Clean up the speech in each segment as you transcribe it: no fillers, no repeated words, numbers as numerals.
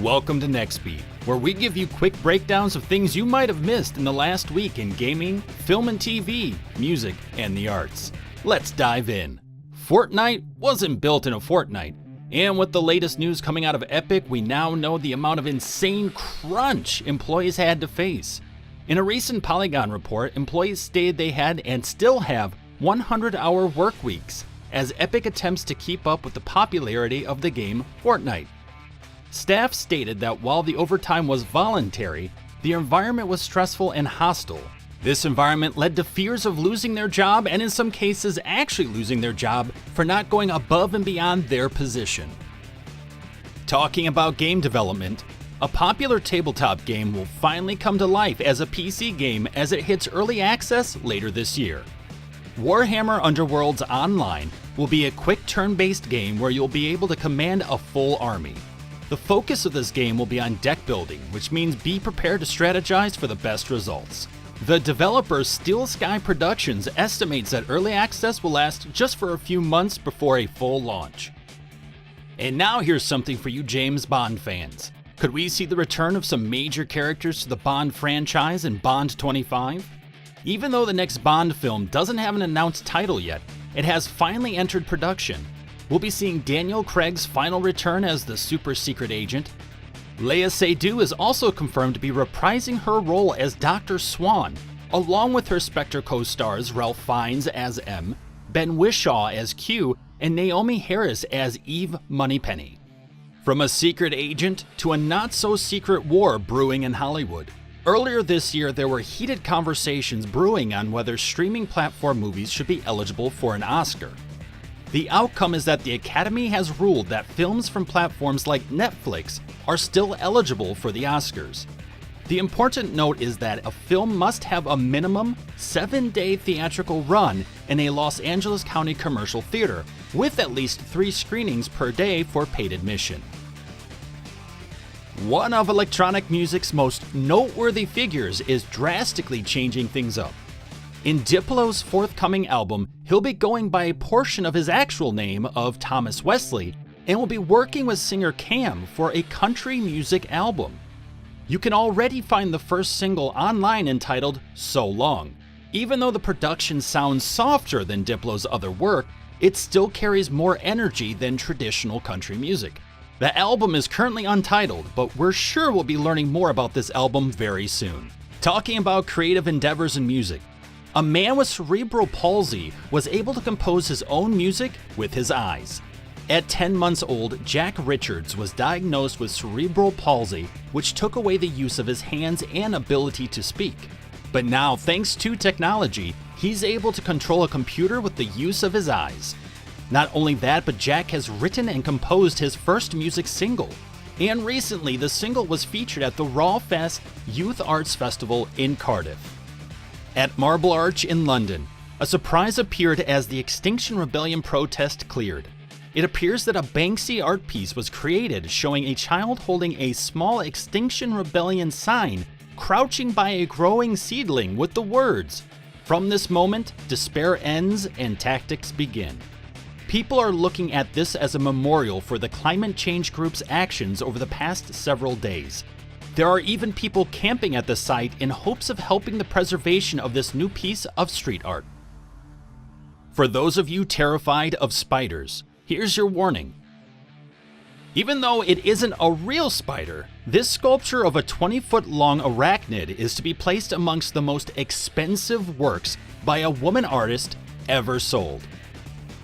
Welcome to NextBeat, where we give you quick breakdowns of things you might have missed in the last week in gaming, film and TV, music, and the arts. Let's dive in. Fortnite wasn't built in a fortnight, and with the latest news coming out of Epic, we now know the amount of insane crunch employees had to face. In a recent Polygon report, employees stated they had and still have 100-hour work weeks, as Epic attempts to keep up with the popularity of the game Fortnite. Staff stated that while the overtime was voluntary, the environment was stressful and hostile. This environment led to fears of losing their job and in some cases actually losing their job for not going above and beyond their position. Talking about game development, a popular tabletop game will finally come to life as a PC game as it hits early access later this year. Warhammer Underworld's Online will be a quick turn-based game where you'll be able to command a full army. The focus of this game will be on deck building, which means be prepared to strategize for the best results. The developer Steel Sky Productions estimates that early access will last just for a few months before a full launch. And now here's something for you James Bond fans. Could we see the return of some major characters to the Bond franchise in Bond 25? Even though the next Bond film doesn't have an announced title yet, it has finally entered production. We'll be seeing Daniel Craig's final return as the super secret agent. Léa Seydoux is also confirmed to be reprising her role as Dr. Swan, along with her Spectre co-stars Ralph Fiennes as M, Ben Whishaw as Q, and Naomi Harris as Eve Moneypenny. From a secret agent to a not-so-secret war brewing in Hollywood. Earlier this year, there were heated conversations brewing on whether streaming platform movies should be eligible for an Oscar. The outcome is that the Academy has ruled that films from platforms like Netflix are still eligible for the Oscars. The important note is that a film must have a minimum 7-day theatrical run in a Los Angeles County commercial theater, with at least 3 screenings per day for paid admission. One of electronic music's most noteworthy figures is drastically changing things up. In Diplo's forthcoming album, he'll be going by a portion of his actual name of Thomas Wesley and will be working with singer Cam for a country music album. You can already find the first single online entitled So Long. Even though the production sounds softer than Diplo's other work, it still carries more energy than traditional country music. The album is currently untitled, but we're sure we'll be learning more about this album very soon. Talking about creative endeavors in music, a man with cerebral palsy was able to compose his own music with his eyes. At 10 months old, Jack Richards was diagnosed with cerebral palsy, which took away the use of his hands and ability to speak. But now, thanks to technology, he's able to control a computer with the use of his eyes. Not only that, but Jack has written and composed his first music single. And recently, the single was featured at the Raw Fest Youth Arts Festival in Cardiff. At Marble Arch in London, a surprise appeared as the Extinction Rebellion protest cleared. It appears that a Banksy art piece was created showing a child holding a small Extinction Rebellion sign crouching by a growing seedling with the words, "From this moment, despair ends and tactics begin." People are looking at this as a memorial for the climate change group's actions over the past several days. There are even people camping at the site in hopes of helping the preservation of this new piece of street art. For those of you terrified of spiders, here's your warning. Even though it isn't a real spider, this sculpture of a 20-foot-long arachnid is to be placed amongst the most expensive works by a woman artist ever sold.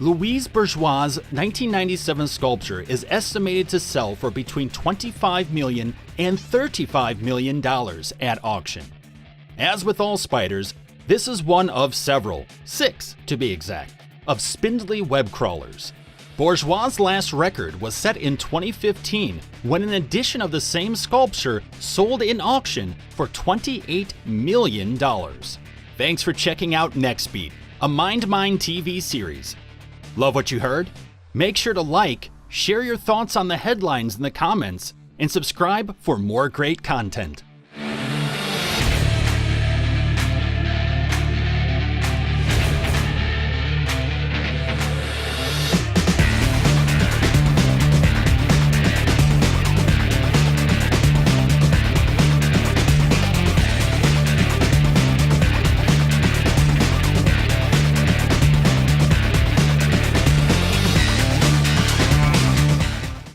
Louise Bourgeois' 1997 sculpture is estimated to sell for between $25 million and $35 million at auction. As with all spiders, this is one of several, 6 to be exact, of spindly web crawlers. Bourgeois' last record was set in 2015 when an edition of the same sculpture sold in auction for $28 million. Thanks for checking out NextBeat, a MindMine TV series. Love what you heard? Make sure to like, share your thoughts on the headlines in the comments, and subscribe for more great content.